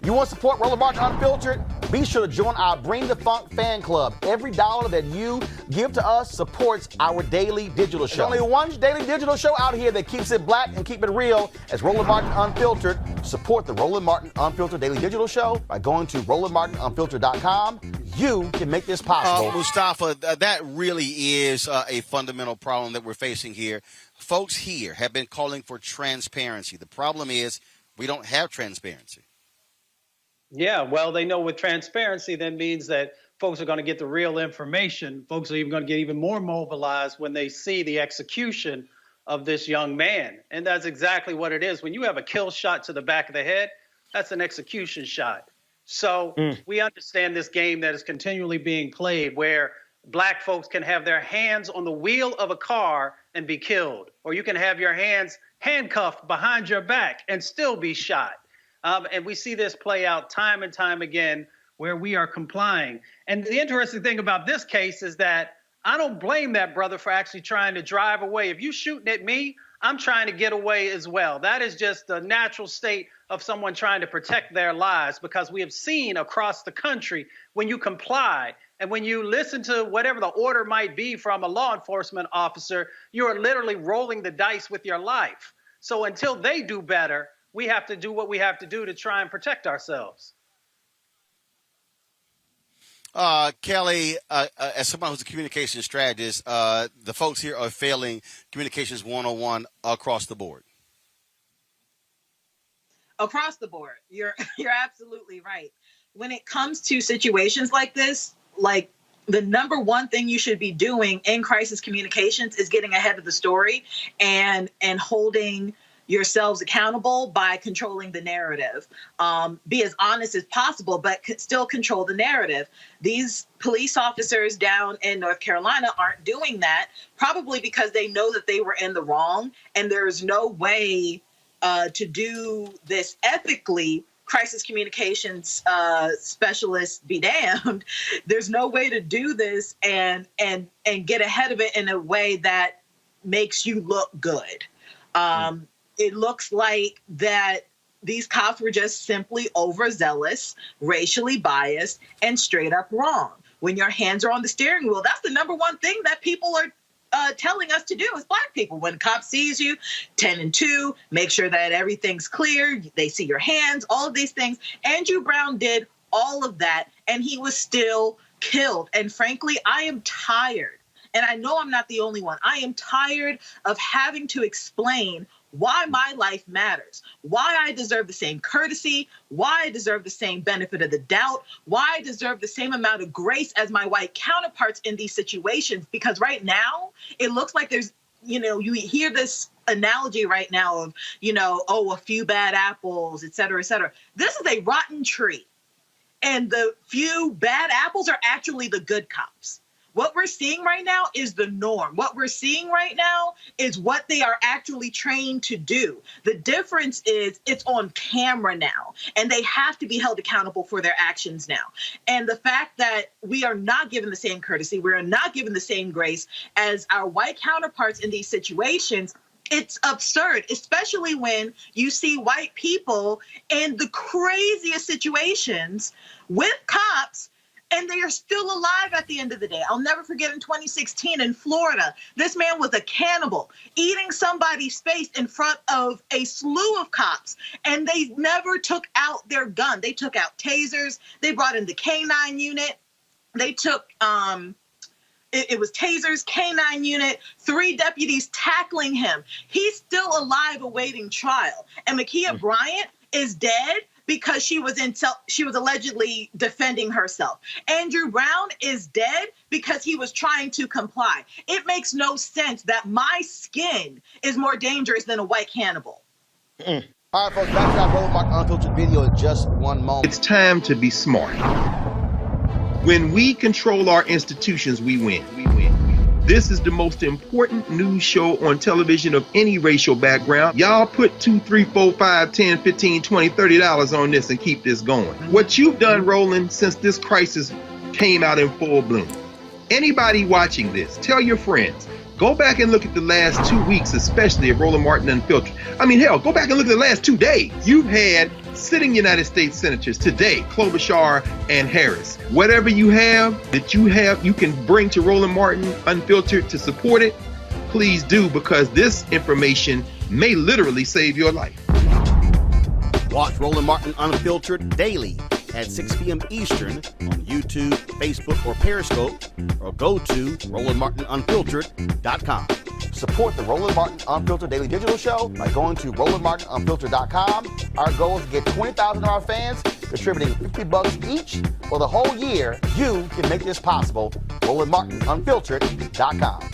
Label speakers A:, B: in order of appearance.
A: You want to support Roland Martin Unfiltered? Be sure to join our Bring the Funk fan club. Every dollar that you give to us supports our daily digital show. There's only one daily digital show out here that keeps it black and keep it real as Roland Martin Unfiltered. Support the Roland Martin Unfiltered daily digital show by going to RolandMartinUnfiltered.com. You can make this possible.
B: Mustafa, that really is a fundamental problem that we're facing here. Folks here have been calling for transparency. The problem is we don't have transparency.
C: Yeah, well, they know with transparency, that means that folks are going to get the real information. Folks are even going to get even more mobilized when they see the execution of this young man. And that's exactly what it is. When you have a kill shot to the back of the head, that's an execution shot. So we understand this game that is continually being played where black folks can have their hands on the wheel of a car and be killed, or you can have your hands handcuffed behind your back and still be shot. And we see this play out time and time again where we are complying. And the interesting thing about this case is that I don't blame that brother for actually trying to drive away. If you're shooting at me, I'm trying to get away as well. That is just the natural state of someone trying to protect their lives, because we have seen across the country when you comply and when you listen to whatever the order might be from a law enforcement officer, you are literally rolling the dice with your life. So until they do better, we have to do what we have to do to try and protect ourselves.
B: Kelly, as someone who's a communications strategist, the folks here are failing communications 101 across the board.
D: Across the board. You're absolutely right. When it comes to situations like this, like the number one thing you should be doing in crisis communications is getting ahead of the story and holding yourselves accountable by controlling the narrative. Be as honest as possible, but still control the narrative. These police officers down in North Carolina aren't doing that, probably because they know that they were in the wrong, and there's no way to do this ethically. Crisis communications specialists be damned. There's no way to do this and get ahead of it in a way that makes you look good. It looks like that these cops were just simply overzealous, racially biased, and straight up wrong. When your hands are on the steering wheel, that's the number one thing that people are telling us to do as black people. When a cop sees you, 10 and 2, make sure that everything's clear. They see your hands, all of these things. Andrew Brown did all of that, and he was still killed. And frankly, I am tired. And I know I'm not the only one. I am tired of having to explain why my life matters, why I deserve the same courtesy, why I deserve the same benefit of the doubt, why I deserve the same amount of grace as my white counterparts in these situations. Because right now, it looks like there's, you hear this analogy right now of, a few bad apples, et cetera, et cetera. This is a rotten tree. And the few bad apples are actually the good cops. What we're seeing right now is the norm. What we're seeing right now is what they are actually trained to do. The difference is it's on camera now, and they have to be held accountable for their actions now. And the fact that we are not given the same courtesy, we are not given the same grace as our white counterparts in these situations, it's absurd, especially when you see white people in the craziest situations with cops, and they are still alive at the end of the day. I'll never forget in 2016 in Florida, this man was a cannibal, eating somebody's face in front of a slew of cops, and they never took out their gun. They took out tasers. They brought in the K-9 unit. They took, it was tasers, K-9 unit, 3 deputies tackling him. He's still alive awaiting trial. And Ma'Khia Bryant is dead because she was allegedly defending herself. Andrew Brown is dead because he was trying to comply. It makes no sense that my skin is more dangerous than a white cannibal.
A: All right, folks, back to that Roland Martin Unfiltered video in just one moment.
E: It's time to be smart. When we control our institutions, we win. This is the most important news show on television of any racial background. Y'all put $2, $3, $4, $5, $10, $15, $20, $30 on this and keep this going. What you've done, Roland, since this crisis came out in full bloom. Anybody watching this, tell your friends. Go back and look at the last 2 weeks, especially of Roland Martin Unfiltered. I mean, hell, go back and look at the last 2 days. You've had sitting United States senators today, Klobuchar and Harris. Whatever you have you can bring to Roland Martin Unfiltered to support it, please do, because this information may literally save your life.
B: Watch Roland Martin Unfiltered daily at 6 p.m. Eastern on YouTube, Facebook, or Periscope, or go to RolandMartinUnfiltered.com.
A: Support the Roland Martin Unfiltered Daily Digital Show by going to RolandMartinUnfiltered.com. Our goal is to get 20,000 of our fans contributing $50 each for the whole year. You can make this possible. RolandMartinUnfiltered.com.